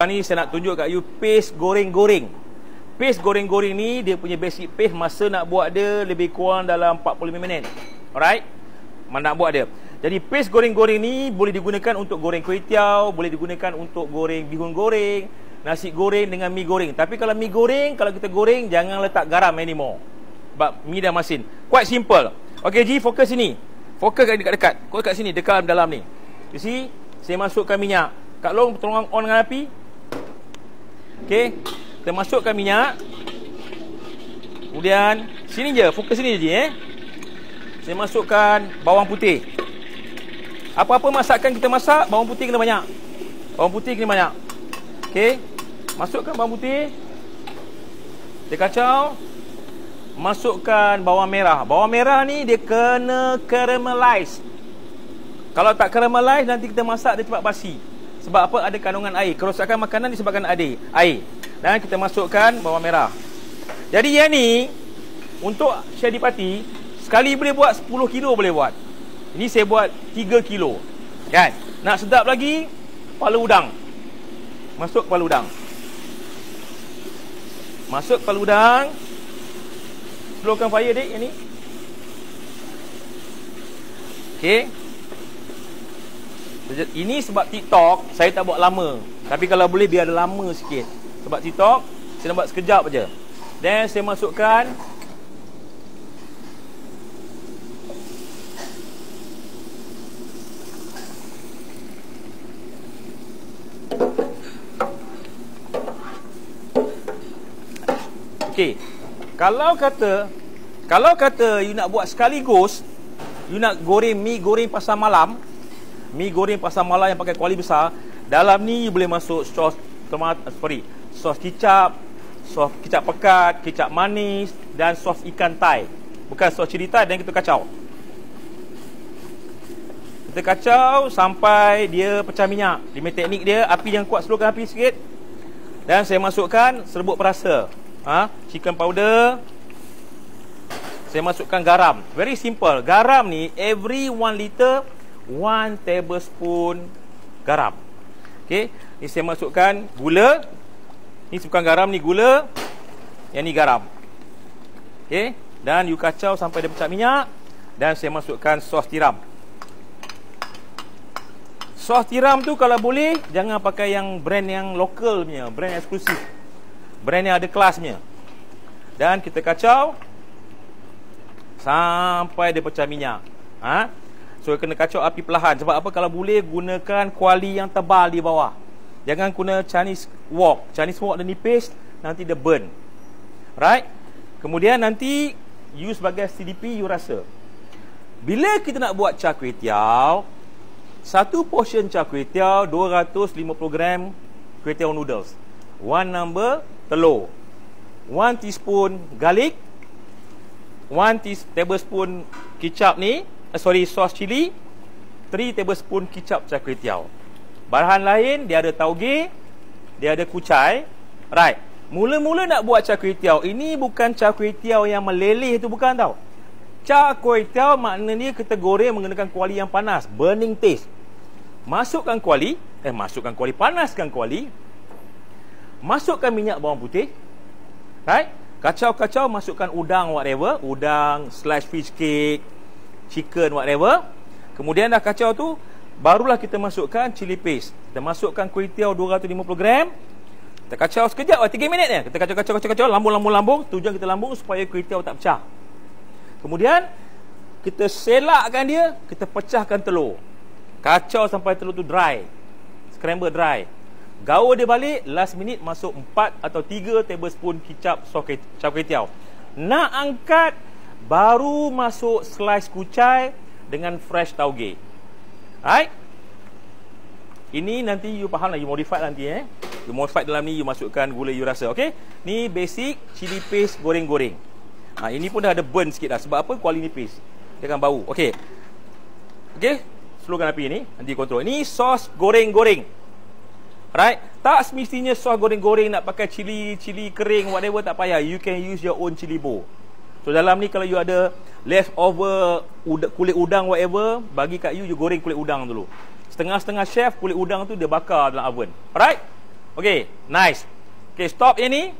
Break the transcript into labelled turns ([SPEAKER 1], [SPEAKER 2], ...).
[SPEAKER 1] Ni saya nak tunjuk kat you paste goreng-goreng. Paste goreng-goreng ni dia punya basic paste, masa nak buat dia lebih kurang dalam 45 minit. Alright? Mana nak buat dia. Jadi paste goreng-goreng ni boleh digunakan untuk goreng kuih tiaw, boleh digunakan untuk goreng bihun goreng, nasi goreng dengan mi goreng. Tapi kalau mi goreng, kalau kita goreng jangan letak garam anymore. Sebab mi dah masin. Quite simple. Okey Ji, fokus sini. Fokus kat dekat-dekat. Kau kat sini, dekat dalam ni. You see? Saya masukkan minyak. Kak Long tolong on dengan api. Okey, kita masukkan minyak. Kemudian sini je, fokus sini je Saya masukkan bawang putih. Apa-apa masakan kita masak, bawang putih kena banyak. Bawang putih kena banyak. Okey, masukkan bawang putih. Dia kacau. Masukkan bawang merah. Bawang merah ni dia kena caramelize. Kalau tak caramelize, nanti kita masak dia cepat basi. Sebab apa? Ada kandungan air. Kerosakan makanan disebabkan air. Dan kita masukkan bawang merah. Jadi yang ni untuk Shadi Party, sekali boleh buat 10 kilo boleh buat. Ini saya buat 3 kilo. Kan? Nak sedap lagi, kepala udang. Masuk kepala udang. Masuk kepala udang. Slowkan fire dik yang ni. Okey. Ini sebab TikTok saya tak buat lama. Tapi kalau boleh biar ada lama sikit. Sebab TikTok saya nak buat sekejap aja. Dan saya masukkan okey. Kalau kata you nak buat sekaligus, you nak goreng mi goreng pasar malam, mi goreng pasar malam yang pakai kuali besar, dalam ni you boleh masuk sos sos kicap, sos kicap pekat, kicap manis dan sos ikan Thai. Bukan sos cili Thai. Dan kita kacau. Kita kacau sampai dia pecah minyak. Dia teknik dia, api yang kuat, slowkan api sikit. Dan saya masukkan serbuk perasa. Chicken powder. Saya masukkan garam. Very simple. Garam ni every 1 liter 1 tablespoon garam. Okey, ni saya masukkan gula. Ni bukan garam, ni gula. Yang ni garam. Okey, dan you kacau sampai dia pecah minyak. Dan saya masukkan sos tiram. Sos tiram tu kalau boleh jangan pakai yang brand yang lokal punya, brand eksklusif. Brand yang ada kelasnya. Dan kita kacau sampai dia pecah minyak. So kena kacau api perlahan. Sebab apa? Kalau boleh gunakan kuali yang tebal di bawah. Jangan guna Chinese wok. Chinese wok dia nipis, nanti dia burn. Right? Kemudian nanti you sebagai CDP you rasa. Bila kita nak buat char kway teow, satu portion char kway teow 250 gram kway teow noodles. 1 number telur. 1 teaspoon garlic. 1 tablespoon kicap ni, sos cili. 3 tablespoon kicap char kway teow. Bahan lain dia ada tauge, dia ada kucai. Right. Mula-mula nak buat char kway teow, ini bukan char kway teow yang meleleh tu, bukan tau. Char kway teow maknanya kita goreng menggunakan kuali yang panas, burning taste. Masukkan kuali, panaskan kuali. Masukkan minyak bawang putih. Right? Kacau-kacau, masukkan udang whatever, udang, slice fish cake, chicken whatever. Kemudian dah kacau tu, barulah kita masukkan chili paste. Kita masukkan kuih tiaw 250 gram. Kita kacau sekejap, 3 minit je. Kita kacau, lambung. Tujuan kita lambung supaya kuih tiaw tak pecah. Kemudian kita selakkan dia, kita pecahkan telur. Kacau sampai telur tu dry. Scramble dry. Gaul dia balik, last minute masuk 4 atau 3 tablespoon kicap char kway teow. Nak angkat, baru masuk slice kucai dengan fresh tauge. Alright? Ini nanti you faham lah, you modify nanti You modify dalam ni, you masukkan gula you rasa. Okay? Ni basic chili paste goreng-goreng. Ini pun dah ada burn sikit dah. Sebab apa? Kuali nipis. Dia akan bau. Okay? Okay? Slowkan api ni, nanti kontrol. Ini sos goreng-goreng. Right? Tak semestinya sos goreng-goreng nak pakai cili kering whatever, tak payah. You can use your own chili bowl. So dalam ni kalau you ada leftover kulit udang whatever, bagi kat you goreng kulit udang dulu. Setengah-setengah chef kulit udang tu dia bakar dalam oven. Alright? Okey, nice. Okey, stop yang ni.